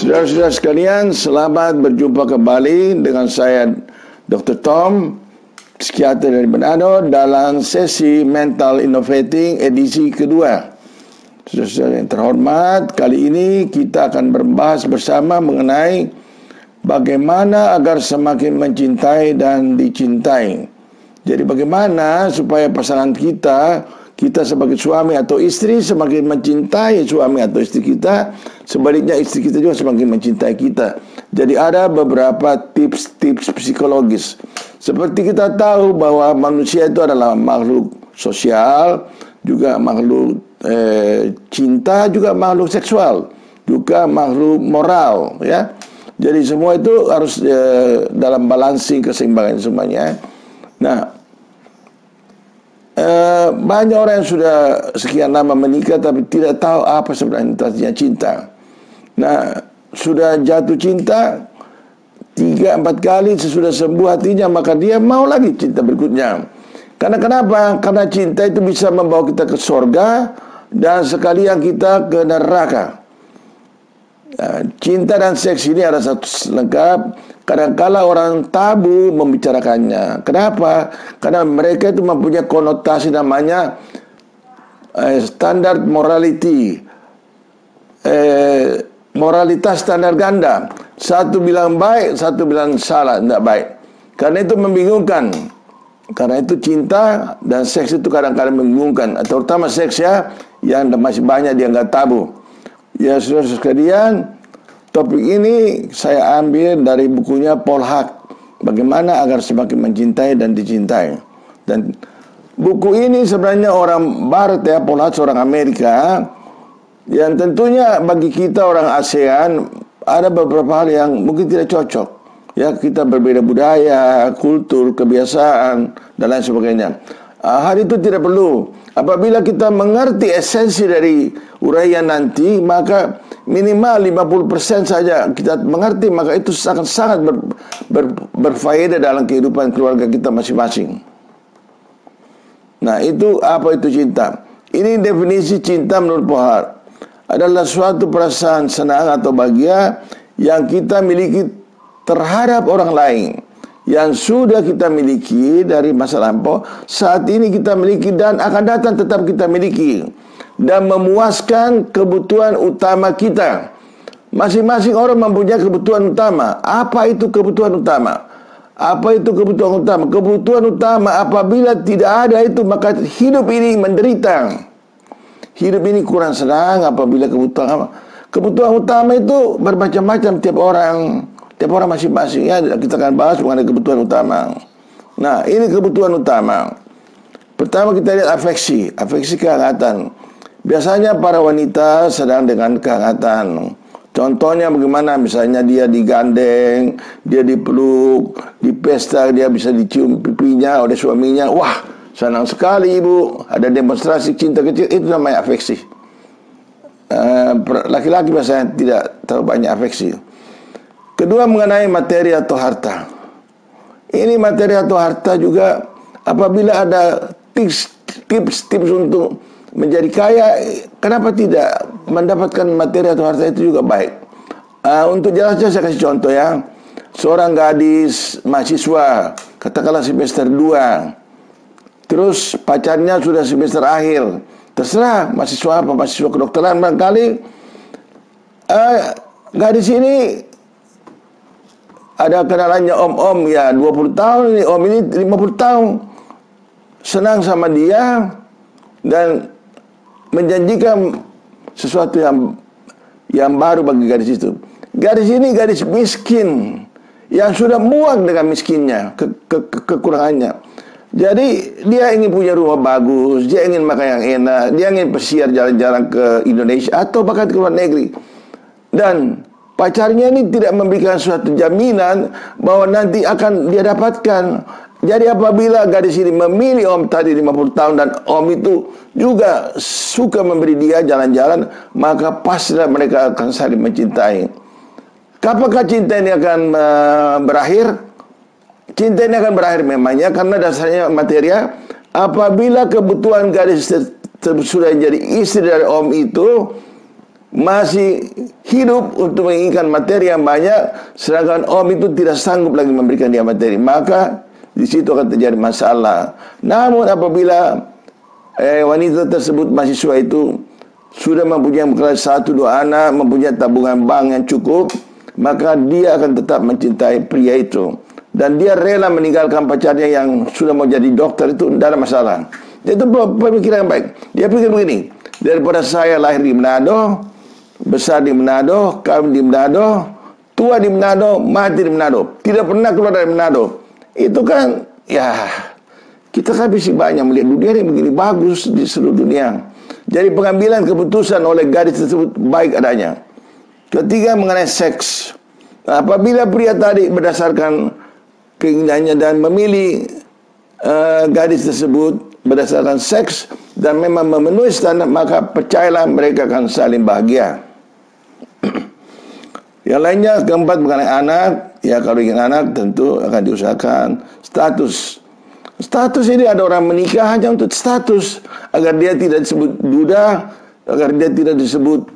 Saudara-saudara sekalian, selamat berjumpa kembali dengan saya Dr. Tom, psikiater dari Manado, dalam sesi Mental Innovating edisi kedua. Saudara-saudara yang terhormat, kali ini kita akan membahas bersama mengenai bagaimana agar semakin mencintai dan dicintai. Jadi bagaimana supaya pasangan kita sebagai suami atau istri semakin mencintai suami atau istri kita, sebaliknya istri kita juga semakin mencintai kita. Jadi ada beberapa tips-tips psikologis. Seperti kita tahu bahwa manusia itu adalah makhluk sosial, juga makhluk cinta, juga makhluk seksual, juga makhluk moral, ya. Jadi semua itu harus dalam balancing, keseimbangan semuanya. Nah, banyak orang yang sudah sekian lama menikah tapi tidak tahu apa sebenarnya cinta. Nah, sudah jatuh cinta 3-4 kali, sesudah sembuh hatinya, maka dia mau lagi cinta berikutnya. Karena kenapa? Karena cinta itu bisa membawa kita ke surga dan sekalian kita ke neraka. Cinta dan seks ini ada satu lengkap. Kadang-kala orang tabu membicarakannya. Kenapa? Karena mereka itu mempunyai konotasi namanya standar morality, moralitas standar ganda. Satu bilang baik, satu bilang salah, tidak baik. Karena itu membingungkan. Karena itu cinta dan seks itu kadang-kadang membingungkan, terutama seks ya, yang masih banyak dianggap tabu. Ya, saudara sekalian, topik ini saya ambil dari bukunya Paul Hawke, bagaimana agar semakin mencintai dan dicintai. Dan buku ini sebenarnya orang barat ya, Paul Hawke seorang Amerika, yang tentunya bagi kita orang ASEAN ada beberapa hal yang mungkin tidak cocok. Ya, kita berbeda budaya, kultur, kebiasaan, dan lain sebagainya. Hal itu tidak perlu. Apabila kita mengerti esensi dari uraian nanti, maka minimal 50% saja kita mengerti, maka itu sangat-sangat berfaedah dalam kehidupan keluarga kita masing-masing. Nah, itu apa itu cinta? Ini definisi cinta menurut Paul Hawke. Adalah suatu perasaan senang atau bahagia yang kita miliki terhadap orang lain, yang sudah kita miliki dari masa lampau, saat ini kita miliki dan akan datang tetap kita miliki, dan memuaskan kebutuhan utama kita. Masing-masing orang mempunyai kebutuhan utama. Apa itu kebutuhan utama? Apa itu kebutuhan utama? Kebutuhan utama apabila tidak ada itu, maka hidup ini menderita. Hidup ini kurang senang apabila kebutuhan utama itu bermacam-macam tiap orang masing-masing ya. Kita akan bahas mengenai kebutuhan utama. Nah, ini kebutuhan utama. Pertama kita lihat afeksi kehangatan. Biasanya para wanita sedang dengan kehangatan. Contohnya bagaimana? Misalnya dia digandeng, dia dipeluk, di pesta dia bisa dicium pipinya oleh suaminya. Wah, senang sekali ibu. Ada demonstrasi cinta kecil, itu namanya afeksi. Laki-laki biasanya tidak terlalu banyak afeksi. Kedua, mengenai materi atau harta. Ini materi atau harta juga, apabila ada tips untuk menjadi kaya, kenapa tidak mendapatkan materi atau harta itu juga baik. Untuk jelasnya saya kasih contoh ya. Seorang gadis mahasiswa, katakanlah semester 2, terus pacarnya sudah semester akhir. Terserah mahasiswa apa, mahasiswa kedokteran barangkali. Gadis ini ada kenalannya om-om ya, 20 tahun ini, om ini 50 tahun. Senang sama dia dan menjanjikan sesuatu yang baru bagi gadis itu. Gadis ini gadis miskin yang sudah muak dengan miskinnya, kekurangannya. Jadi dia ingin punya rumah bagus, dia ingin makan yang enak, dia ingin pesiar jalan-jalan ke Indonesia atau bahkan ke luar negeri. Dan pacarnya ini tidak memberikan suatu jaminan bahwa nanti akan dia dapatkan. Jadi apabila gadis ini memilih om tadi 50 tahun dan om itu juga suka memberi dia jalan-jalan, maka pastilah mereka akan saling mencintai. Apakah cinta ini akan berakhir? Cinta ini akan berakhir memangnya karena dasarnya material. Apabila kebutuhan gadis sudah jadi istri dari om itu, masih hidup untuk menginginkan materi yang banyak, sedangkan Om itu tidak sanggup lagi memberikan dia materi, maka di situ akan terjadi masalah. Namun apabila wanita tersebut, mahasiswa itu sudah mempunyai satu dua anak, mempunyai tabungan bank yang cukup, maka dia akan tetap mencintai pria itu, dan dia rela meninggalkan pacarnya yang sudah mau jadi dokter itu, tidak ada masalah. Itu pemikiran yang baik. Dia pikir begini, daripada saya lahir di Manado, besar di Manado, kawin di Manado, tua di Manado, mati di Manado, tidak pernah keluar dari Manado, itu kan ya, kita kan bisa banyak melihat dunia ini begini bagus di seluruh dunia. Jadi pengambilan keputusan oleh gadis tersebut baik adanya. Ketiga, mengenai seks. Apabila pria tadi berdasarkan keinginannya dan memilih gadis tersebut berdasarkan seks dan memang memenuhi standar, maka percayalah mereka akan saling bahagia. Yang lainnya, keempat, mengenai anak. Ya, kalau ingin anak tentu akan diusahakan. Status ini ada orang menikah hanya untuk status, agar dia tidak disebut duda, agar dia tidak disebut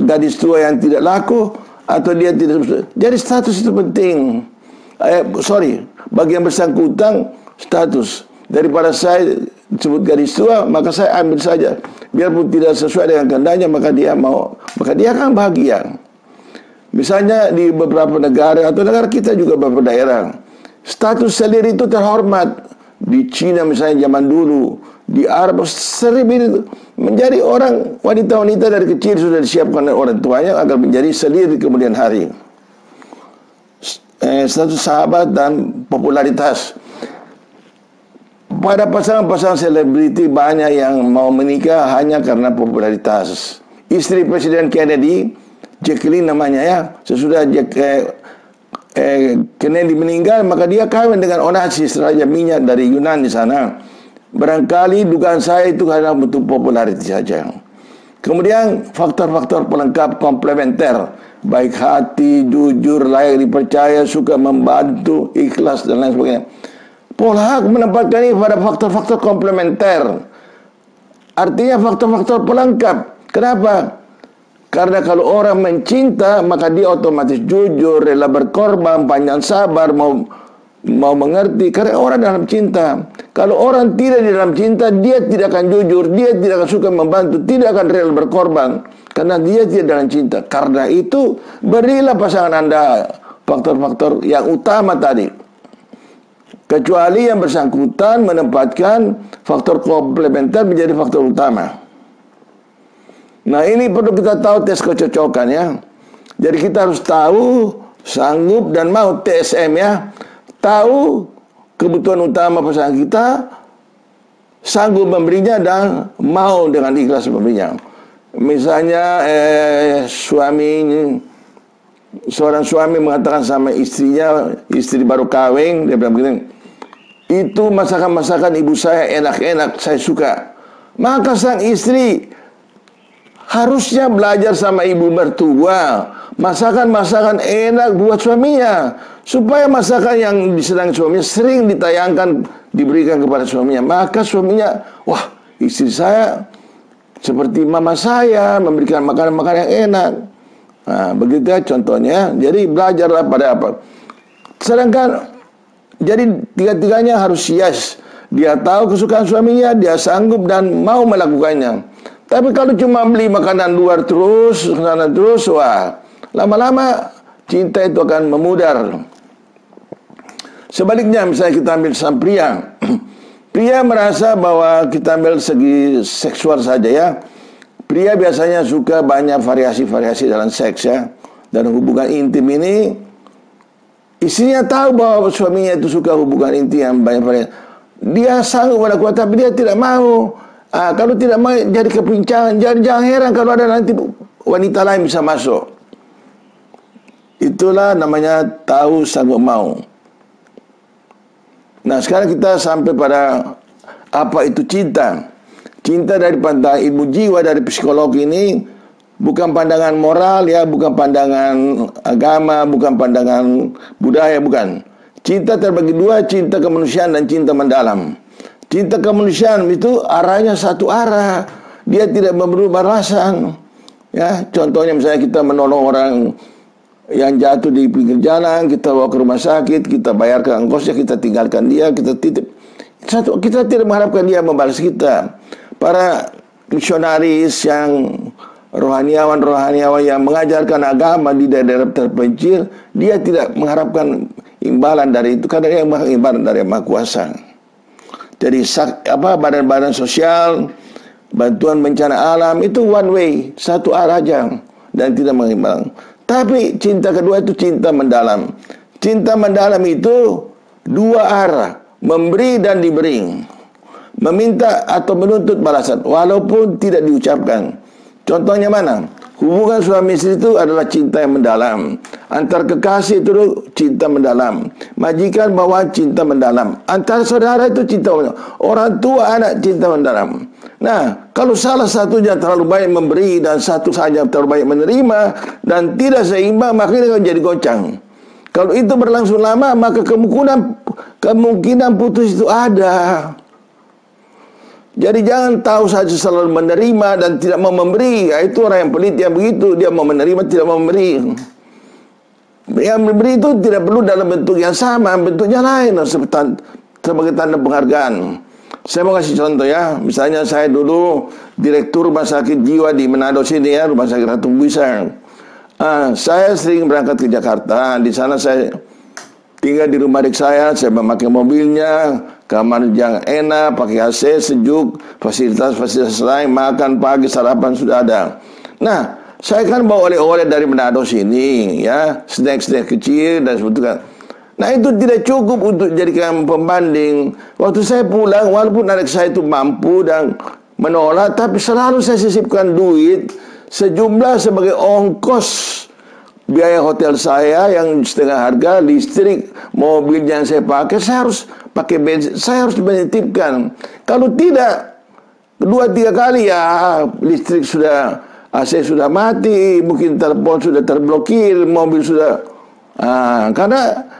gadis tua yang tidak laku, atau dia tidak disebut. Jadi status itu penting. Bagi yang bersangkutan, status. Daripada saya disebut gadis tua, maka saya ambil saja. Biarpun tidak sesuai dengan kehendaknya, maka dia akan bahagia. Misalnya di beberapa negara atau negara kita juga beberapa daerah, status selir itu terhormat. Di Cina misalnya zaman dulu, di Arab selir itu menjadi orang, wanita-wanita dari kecil sudah disiapkan oleh orang tuanya agar menjadi selir di kemudian hari. Status sahabat dan popularitas. Pada pasangan-pasangan selebriti banyak yang mau menikah hanya karena popularitas. Istri Presiden Kennedy, Jacqueline namanya ya, sesudah Kennedy meninggal, maka dia kawin dengan Onassis, raja minyak dari Yunan di sana. Barangkali dugaan saya itu karena bentuk popularitas saja. Kemudian faktor-faktor pelengkap komplementer, baik hati, jujur, layak dipercaya, suka membantu, ikhlas dan lain sebagainya. Polhak menempatkan ini pada faktor-faktor komplementer. Artinya faktor-faktor pelengkap. Kenapa? Karena kalau orang mencinta, maka dia otomatis jujur, rela berkorban, panjang sabar, mau mengerti. Karena orang dalam cinta. Kalau orang tidak di dalam cinta, dia tidak akan jujur, dia tidak akan suka membantu, tidak akan rela berkorban, karena dia tidak dalam cinta. Karena itu, berilah pasangan Anda faktor-faktor yang utama tadi. Kecuali yang bersangkutan menempatkan faktor komplementer menjadi faktor utama. Nah, ini perlu kita tahu tes kecocokan ya. Jadi kita harus tahu, sanggup dan mau TSM ya. Tahu kebutuhan utama pasangan kita, sanggup memberinya dan mau dengan ikhlas memberinya. Misalnya seorang suami mengatakan sama istrinya, istri baru kawin, dia bilang begini, itu masakan-masakan ibu saya enak-enak, saya suka. Maka sang istri harusnya belajar sama ibu mertua, masakan-masakan enak buat suaminya, supaya masakan yang disenangi suaminya sering ditayangkan, diberikan kepada suaminya. Maka suaminya, wah, istri saya seperti mama saya, memberikan makanan-makanan yang enak. Nah, begitu ya contohnya. Jadi belajarlah pada apa. Sedangkan jadi tiga-tiganya harus yes. Dia tahu kesukaan suaminya, dia sanggup dan mau melakukannya. Tapi kalau cuma beli makanan luar terus, sana terus, wah, lama-lama cinta itu akan memudar. Sebaliknya, misalnya kita ambil sang pria. Pria merasa bahwa kita ambil segi seksual saja ya. Pria biasanya suka banyak variasi-variasi dalam seks ya. Dan hubungan intim ini, istrinya tahu bahwa suaminya itu suka hubungan intim yang banyak variasi. Dia sanggup melakukan, tapi dia tidak mau. Kalau tidak mau jadi kepincangan, jangan heran kalau ada nanti wanita lain bisa masuk. Itulah namanya tahu sanggup mau. Nah, sekarang kita sampai pada apa itu cinta. Cinta dari pandangan ilmu jiwa, dari psikolog ini bukan pandangan moral ya, bukan pandangan agama, bukan pandangan budaya, bukan. Cinta terbagi dua, cinta kemanusiaan dan cinta mendalam. Cinta kemanusiaan itu arahnya satu arah. dia tidak memberi balasan. Ya, contohnya misalnya kita menolong orang yang jatuh di pinggir jalan, kita bawa ke rumah sakit, kita bayarkan ongkosnya, kita tinggalkan dia, kita titip. Kita tidak mengharapkan dia membalas kita. Para misionaris yang rohaniawan yang mengajarkan agama di daerah terpencil, dia tidak mengharapkan imbalan dari itu, karena dia mengharapkan imbalan dari Yang Maha Kuasa. Jadi badan-badan sosial, bantuan bencana alam itu one way, satu arah aja dan tidak mengimbang. Tapi cinta kedua itu cinta mendalam. Cinta mendalam itu dua arah, memberi dan diberi, meminta atau menuntut balasan walaupun tidak diucapkan. Contohnya mana? Hubungan suami istri itu adalah cinta yang mendalam. Antar kekasih itu cinta mendalam. Majikan bawahan cinta mendalam. Antar saudara itu cinta mendalam. Orang tua anak cinta mendalam. Nah, kalau salah satunya terlalu banyak memberi dan satu saja terlalu banyak menerima dan tidak seimbang, maka ini akan jadi goncang. Kalau itu berlangsung lama, maka kemungkinan putus itu ada. Jadi jangan tahu saja selalu menerima dan tidak mau memberi. Itu orang yang pelit yang begitu. Dia mau menerima, tidak mau memberi. Yang memberi itu tidak perlu dalam bentuk yang sama, bentuknya lain sebagai tanda penghargaan. Saya mau kasih contoh ya. Misalnya saya dulu direktur rumah sakit jiwa di Manado sini ya, rumah sakit Ratu Buisar. Saya sering berangkat ke Jakarta. Di sana saya tinggal di rumah adik saya memakai mobilnya, kamar yang enak, pakai AC, sejuk, fasilitas lain, makan pagi, sarapan sudah ada. Nah, saya kan bawa oleh-oleh dari Manado sini, ya, snack-snack kecil dan sebagainya. Nah, itu tidak cukup untuk jadikan pembanding. Waktu saya pulang, walaupun adik saya itu mampu dan menolak, tapi selalu saya sisipkan duit sejumlah sebagai ongkos biaya hotel saya yang setengah harga, listrik, mobil yang saya pakai, saya harus pakai bensin, saya harus menitipkan. Kalau tidak, 2-3 kali ya listrik sudah, AC sudah mati, mungkin telepon sudah terblokir, mobil sudah. Karena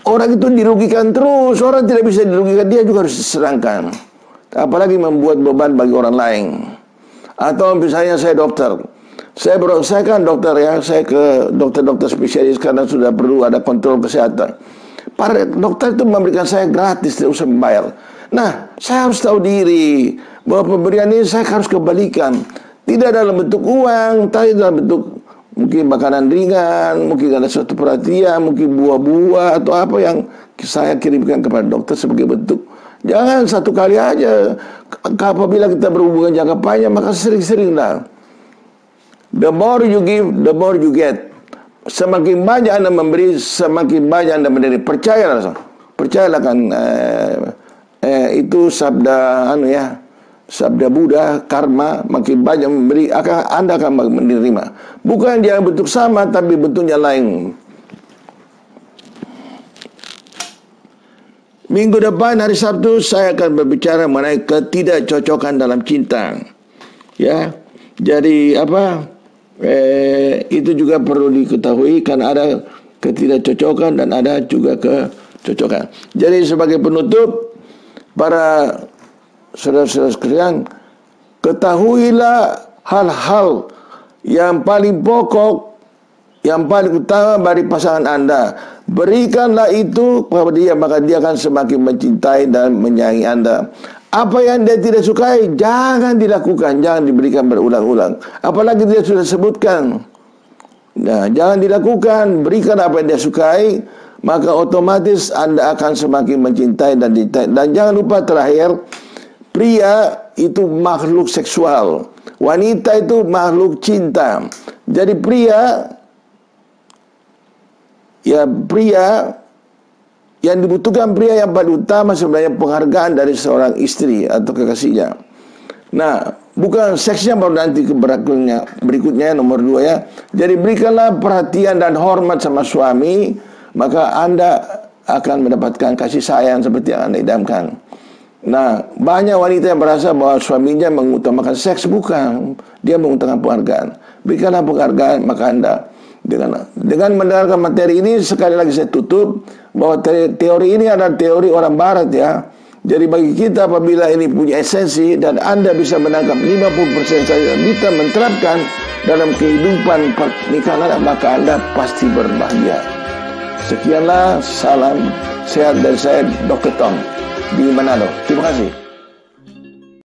orang itu dirugikan terus, orang tidak bisa dirugikan, dia juga harus diserangkan. Apalagi membuat beban bagi orang lain. Atau misalnya saya dokter. Saya kan dokter ya, saya ke dokter-dokter spesialis karena sudah perlu ada kontrol kesehatan. Para dokter itu memberikan saya gratis, tidak usah membayar. Nah, saya harus tahu diri bahwa pemberian ini saya harus kembalikan. Tidak dalam bentuk uang, tapi dalam bentuk mungkin makanan ringan, mungkin ada suatu perhatian, mungkin buah-buah atau apa yang saya kirimkan kepada dokter sebagai bentuk. Jangan satu kali aja. Apabila kita berhubungan jangka panjang, maka sering-seringlah. The more you give, the more you get. Semakin banyak Anda memberi, semakin banyak Anda menerima. Percayalah kan. Itu sabda sabda Buddha, karma. Makin banyak memberi, Anda akan menerima. Bukan dia bentuk sama, tapi bentuknya lain. Minggu depan hari Sabtu saya akan berbicara mengenai ketidakcocokan dalam cinta. Ya, jadi itu juga perlu diketahui karena ada ketidakcocokan dan ada juga kecocokan. Jadi sebagai penutup, para saudara-saudara sekalian, ketahuilah hal-hal yang paling pokok, yang paling utama bagi pasangan Anda. Berikanlah itu kepada dia, maka dia akan semakin mencintai dan menyayangi Anda. Apa yang dia tidak sukai, jangan dilakukan, jangan diberikan berulang-ulang. Apalagi dia sudah sebutkan. Nah, jangan dilakukan, berikan apa yang dia sukai, maka otomatis Anda akan semakin mencintai dan dicintai. Dan jangan lupa terakhir, pria itu makhluk seksual, wanita itu makhluk cinta. Jadi pria yang dibutuhkan, pria yang paling utama sebenarnya penghargaan dari seorang istri atau kekasihnya. Nah, bukan seksnya baru nanti berikutnya nomor 2 ya. Jadi berikanlah perhatian dan hormat sama suami, maka Anda akan mendapatkan kasih sayang seperti yang Anda idamkan. Nah, banyak wanita yang merasa bahwa suaminya mengutamakan seks. Bukan, dia mengutamakan penghargaan. Berikanlah penghargaan, maka Anda dengan mendengarkan materi ini, sekali lagi saya tutup bahwa teori ini adalah teori orang barat ya. Jadi bagi kita apabila ini punya esensi dan Anda bisa menangkap 50% saja, kita menerapkan dalam kehidupan pernikahan, maka Anda pasti berbahagia. Sekianlah, salam sehat dari saya, Dr. Tom di Manado. Terima kasih.